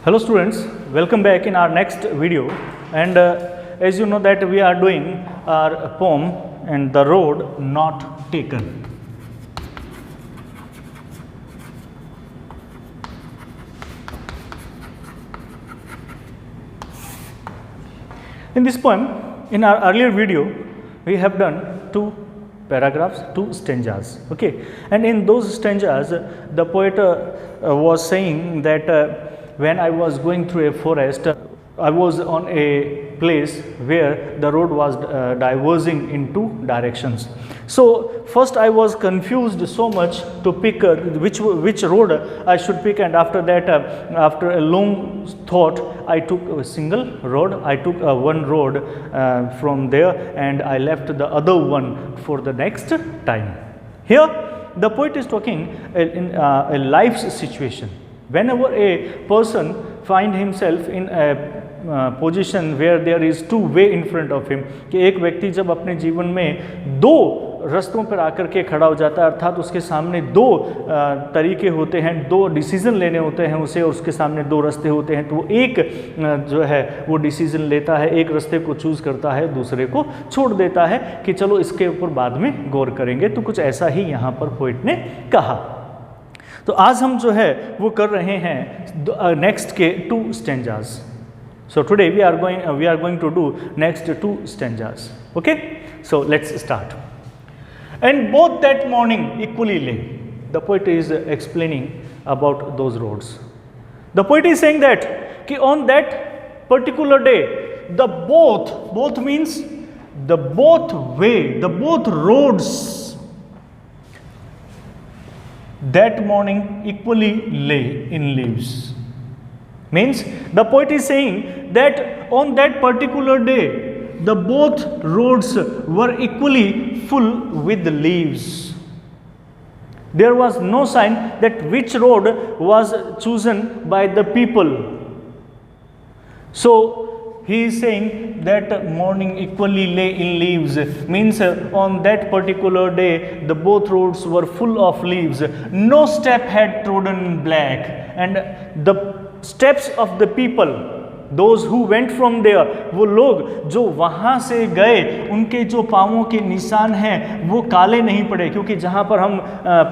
Hello students, welcome back in our next video, and as you know that we are doing our poem and the road not taken. In this poem, in our earlier video, we have done two paragraphs, two stanzas, okay, and in those stanzas the poet was saying that when I was going through a forest, I was on a place where the road was diverging in two directions. So first I was confused so much to pick which road I should pick, and after that, after a long thought, I took a single road. I took one road from there, and I left the other one for the next time. Here the poet is talking in a life's situation. Whenever a person find himself in a position where there is two way in front of him, कि एक व्यक्ति जब अपने जीवन में दो रास्तों पर आकर के खड़ा हो जाता है, अर्थात उसके सामने दो तरीके होते हैं, दो डिसीजन लेने होते हैं उसे, और उसके सामने दो रास्ते होते हैं, तो वो एक जो है वो डिसीजन लेता है, एक रास्ते को चूज़ करता है, दूसरे को छोड़ देता है कि चलो इसके ऊपर बाद में गौर करेंगे। तो कुछ ऐसा ही यहाँ पर पोइट ने कहा। तो आज हम जो है वो कर रहे हैं नेक्स्ट के two stanzas. So today we are going to do next two stanzas. Okay, so let's start. And both that morning equally lay, the poet is explaining about those roads. The poet is saying that कि on that particular day the both means the both way, the both roads that morning equally lay in leaves. Means the poet is saying that on that particular day the both roads were equally full with leaves. There was no sign that which road was chosen by the people. So he is saying that morning equally lay in leaves, means on that particular day the both roads were full of leaves. No step had trodden in black, and the steps of the people, those who went from there, वो लोग जो वहाँ से गए उनके जो पाँवों के निशान हैं वो काले नहीं पड़े, क्योंकि जहाँ पर हम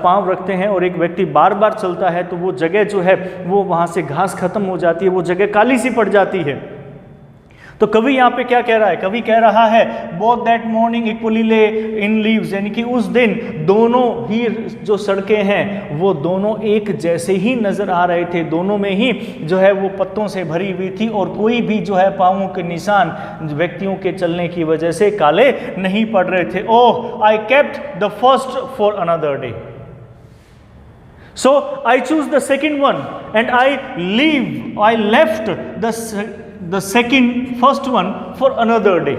पाँव रखते हैं और एक व्यक्ति बार बार चलता है तो वो जगह जो है वो वहाँ से घास खत्म हो जाती है, वो जगह काली सी पड़ जाती है। तो कवि यहाँ पे क्या कह रहा है? कवि कह रहा है बोथ दैट मॉर्निंग इक्वली ले इन लीव्स, यानी कि उस दिन दोनों ही जो सड़कें हैं वो दोनों एक जैसे ही नज़र आ रहे थे, दोनों में ही जो है वो पत्तों से भरी हुई थी, और कोई भी जो है पाँवों के निशान व्यक्तियों के चलने की वजह से काले नहीं पड़ रहे थे। Oh, I kept the first for another day, so I choose the second one and I left the first one for another day.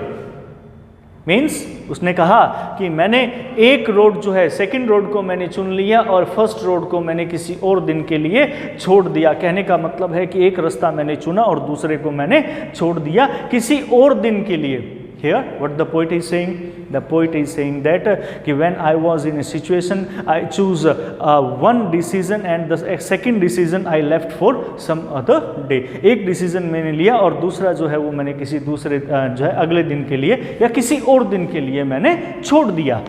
Means उसने कहा कि मैंने एक रोड जो है सेकंड रोड को मैंने चुन लिया और फर्स्ट रोड को मैंने किसी और दिन के लिए छोड़ दिया। कहने का मतलब है कि एक रास्ता मैंने चुना और दूसरे को मैंने छोड़ दिया किसी और दिन के लिए। Here what the poet is saying? The poet is saying that when I was in a situation I choose one decision and the second decision I left for some other day. एक decision मैंने लिया और दूसरा जो है वो मैंने किसी दूसरे जो है अगले दिन के लिए या किसी और दिन के लिए मैंने छोड़ दिया।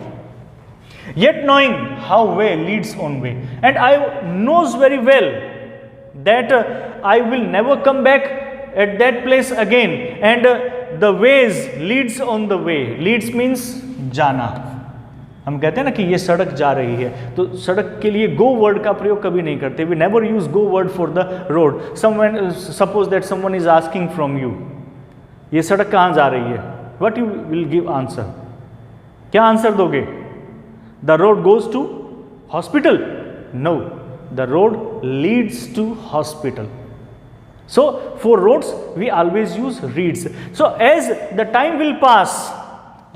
Yet knowing how way leads on way, and I knows very well that I will never come back at that place again, and the ways leads on the way. Leads means जाना। हम कहते हैं ना कि ये सड़क जा रही है, तो सड़क के लिए go वर्ड का प्रयोग कभी नहीं करते। We never use go word for the road. Suppose that someone is asking from you, ये सड़क कहाँ जा रही है? What you will give answer? क्या आंसर दोगे? The road goes to hospital? No, the road leads to hospital. So for roads we always use reads. So as the time will pass,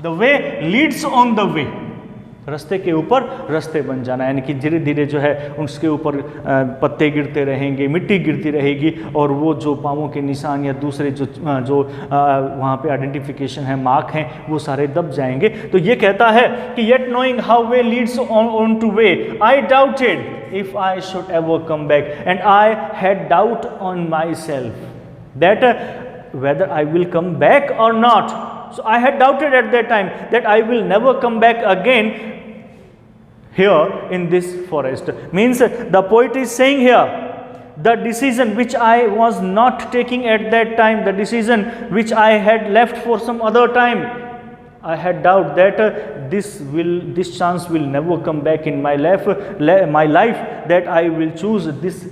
the way leads on the way. रास्ते के ऊपर रास्ते बन जाना, यानी कि धीरे धीरे जो है उसके ऊपर पत्ते गिरते रहेंगे, मिट्टी गिरती रहेगी और वो जो पाँवों के निशान या दूसरे जो वहाँ पे आइडेंटिफिकेशन है, मार्क हैं, वो सारे दब जाएंगे। तो ये कहता है कि yet knowing how way Leeds on two way I doubted if I should ever come back, and I had doubt on myself that whether I will come back or not. So I had doubted at that time that I will never come back again here in this forest. Means the poet is saying here, the decision which I was not taking at that time, the decision which I had left for some other time, I had doubt that this chance will never come back in my life, that I will choose this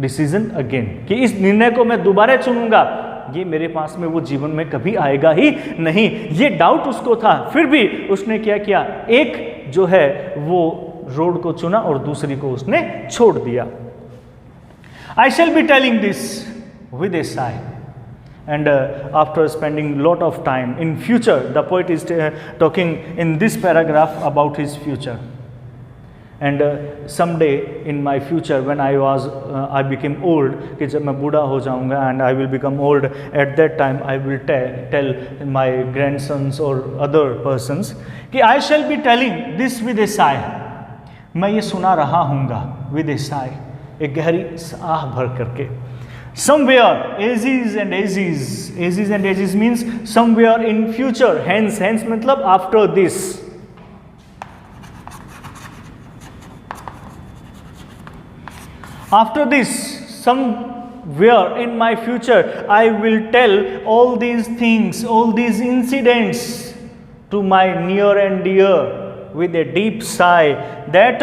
decision again, कि इस निर्णय को मैं दोबारा चुनूंगा, ये मेरे पास में वो जीवन में कभी आएगा ही नहीं। ये डाउट उसको था, फिर भी उसने क्या किया, एक जो है वो रोड को चुना और दूसरी को उसने छोड़ दिया। I shall be telling this with a sigh. And after spending lot of time in future, the poet is talking in this paragraph about his future. And someday in my future when I became old, कि जब मैं बूढ़ा हो जाऊंगा and I will become old, at that time I will tell my grandsons or other persons कि I shall be telling this with a sigh. मैं ये सुना रहा हूँगा with a sigh, एक गहरी आह भर करके। Somewhere, ages and ages means somewhere in future, hence मतलब after this. After this, somewhere in my future, I will tell all these things, all these incidents to my near and dear with a deep sigh that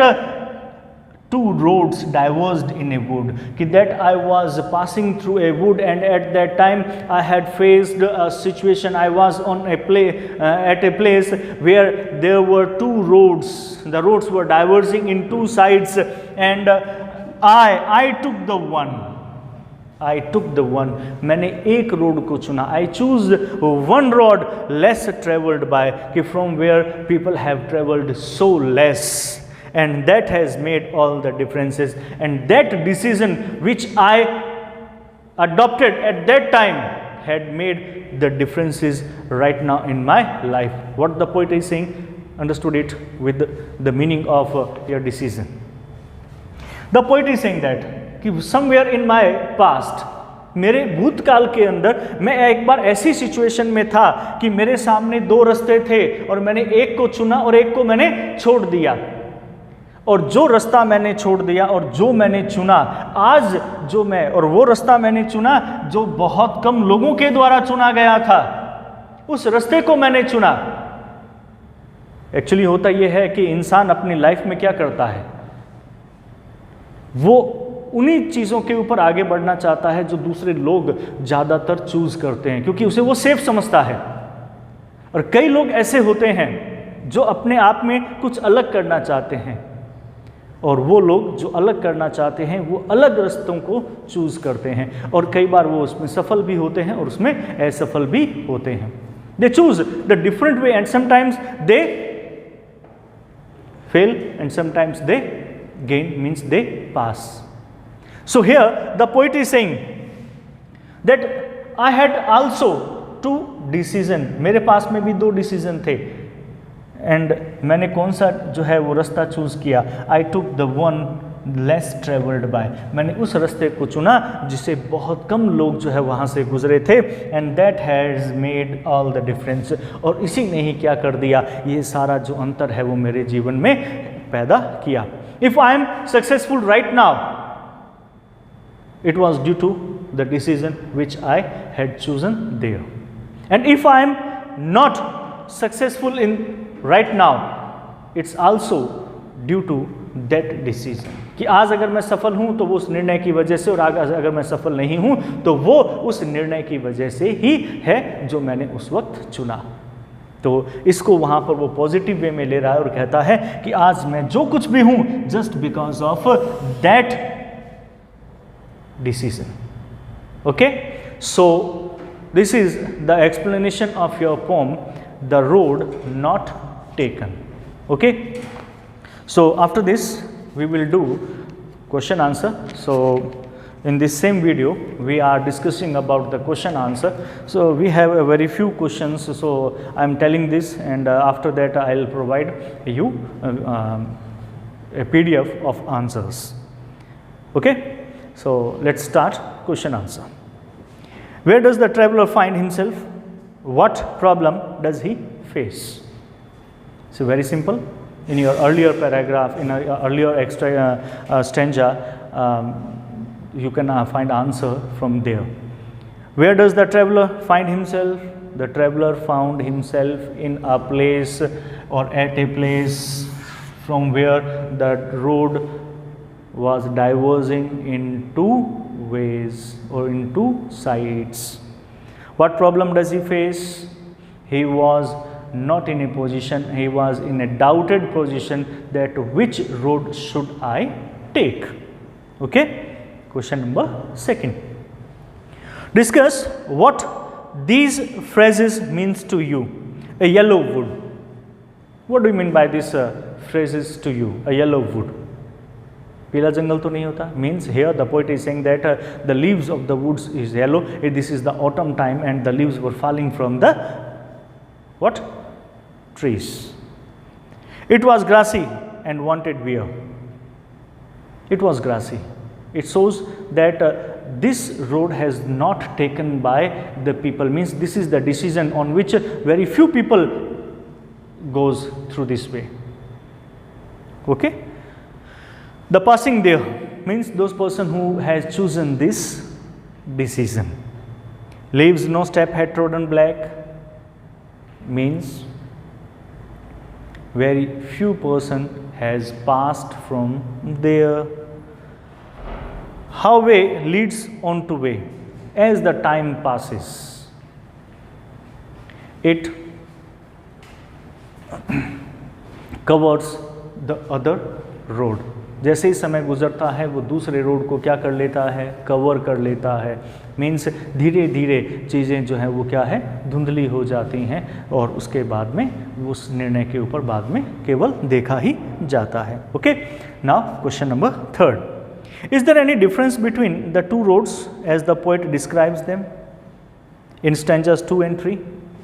two roads diverged in a wood, that I was passing through a wood and at that time I had faced a situation. I was on at a place where there were two roads, the roads were diverging in two sides, and I took the one, मैंने एक road को चुना, I choose one road less traveled by, कि from where people have traveled so less. And that has made all the differences, and that decision which I adopted at that time had made the differences right now in my life. What the poet is saying, understood it with the meaning of your decision. The poet is saying that कि somewhere in my past, मेरे भूतकाल के अंदर मैं एक बार ऐसी situation में था कि मेरे सामने दो रास्ते थे और मैंने एक को चुना और एक को मैंने छोड़ दिया, और जो रास्ता मैंने छोड़ दिया और जो मैंने चुना, आज जो मैं और वो रास्ता मैंने चुना जो बहुत कम लोगों के द्वारा चुना गया था, उस रास्ते को मैंने चुना। एक्चुअली होता यह है कि इंसान अपनी लाइफ में क्या करता है, वो उन्हीं चीज़ों के ऊपर आगे बढ़ना चाहता है जो दूसरे लोग ज़्यादातर चूज करते हैं, क्योंकि उसे वो सेफ समझता है। और कई लोग ऐसे होते हैं जो अपने आप में कुछ अलग करना चाहते हैं, और वो लोग जो अलग करना चाहते हैं वो अलग रास्तों को चूज करते हैं, और कई बार वो उसमें सफल भी होते हैं और उसमें असफल भी होते हैं। They choose the different way and sometimes they fail and sometimes they gain, means they pass. So here the poet is saying that I had also to decision, मेरे पास में भी दो डिसीजन थे, एंड मैंने कौन सा जो है वो रास्ता चूज किया, I took the one less travelled by, मैंने उस रास्ते को चुना जिसे बहुत कम लोग जो है वहाँ से गुजरे थे, and that has made all the difference, और इसी ने ही क्या कर दिया, ये सारा जो अंतर है वो मेरे जीवन में पैदा किया। If I am successful right now, it was due to the decision which I had chosen there, and if I am not successful in right now, it's also due to that decision, कि आज अगर मैं सफल हूं तो वो उस निर्णय की वजह से, और अगर मैं सफल नहीं हूं तो वो उस निर्णय की वजह से ही है जो मैंने उस वक्त चुना। तो इसको वहां पर वो पॉजिटिव वे में ले रहा है और कहता है कि आज मैं जो कुछ भी हूं just because of that decision. Okay, so this is the explanation of your poem the road not taken. Okay. So after this we will do question answer. So in this same video we are discussing about the question answer. So we have a very few questions, so I am telling this, and after that I will provide you a PDF of answers. Okay. So let's start question answer. Where does the traveler find himself? What problem does he face? So very simple. In your earlier paragraph, in a earlier extra stanza, you can find answer from there. Where does the traveler find himself? The traveler found himself in a place or at a place from where the road was diverging in two ways or in two sides. What problem does he face? He was not in a position, he was in a doubted position that which road should I take. Okay. Question number second. Discuss what these phrases means to you. A yellow wood. What do you mean by these phrases to you? A yellow wood. Pila jungle to nahi hota. Means here the poet is saying that the leaves of the woods is yellow. This is the autumn time and the leaves were falling from the what? Trees. It was grassy and wanted wear. It was grassy. It shows that this road has not taken by the people, means this is the decision on which very few people goes through this way. Okay. The passing there means those person who has chosen this decision. Leaves no step had trodden black means very few person has passed from there. How way leads on to way. As the time passes, it covers the other road. जैसे ही समय गुजरता है वो दूसरे road को क्या कर लेता है? कवर कर लेता है. मीन्स धीरे धीरे चीज़ें जो हैं वो क्या है? धुंधली हो जाती हैं और उसके बाद में उस निर्णय के ऊपर बाद में केवल देखा ही जाता है. Okay. Now question number third. Is there any difference between the two roads as the poet describes them in stanzas 2 and 3?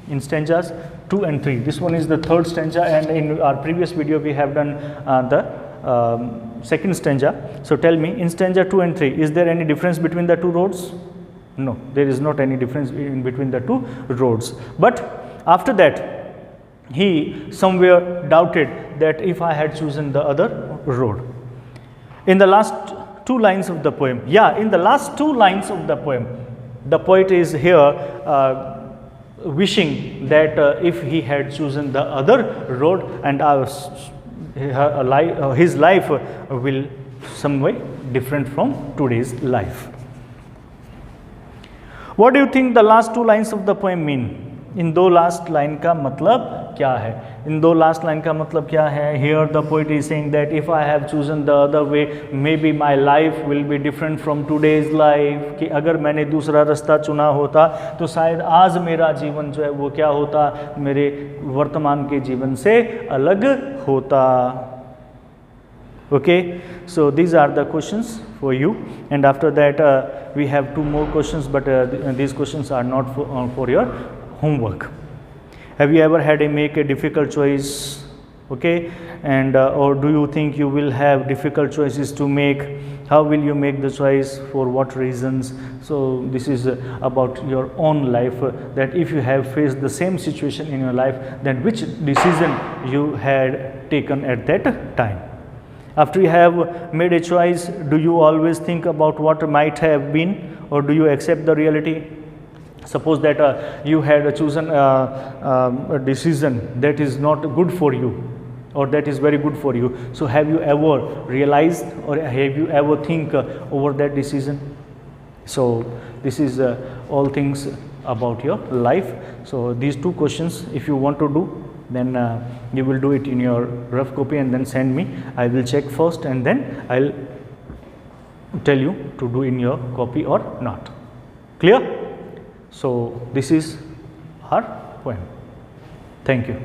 In stanzas 2 and 3. This one is the third stanza, and in our previous video we have done the second stanza. So tell me, in stanza 2 and 3, is there any difference between the two roads? No, there is not any difference in between the two roads. But after that, he somewhere doubted that if I had chosen the other road. In the last two lines of the poem, in the last two lines of the poem, the poet is here wishing that if he had chosen the other road, and his life will some way different from today's life. What do you think the last two lines of the poem mean? इन दो last line का मतलब क्या है? इन दो last line का मतलब क्या है? Here the poet is saying that if I have chosen the other way, maybe my life will be different from today's life. कि अगर मैंने दूसरा रास्ता चुना होता तो शायद आज मेरा जीवन जो है वो क्या होता? मेरे वर्तमान के जीवन से अलग होता. Okay, so these are the questions for you, and after that we have two more questions, but these questions are not for your homework. Have you ever had to make a difficult choice? Okay, and or do you think you will have difficult choices to make? How will you make the choice? For what reasons? So this is about your own life, that if you have faced the same situation in your life, then which decision you had taken at that time. After you have made a choice, do you always think about what might have been, or do you accept the reality? Suppose that you had chosen a decision that is not good for you, or that is very good for you. So have you ever realized, or have you ever think over that decision? So this is all things about your life. So these two questions, if you want to do, then you will do it in your rough copy and then send me. I will check first and then I'll tell you to do in your copy or not. Clear? So this is our poem. Thank you.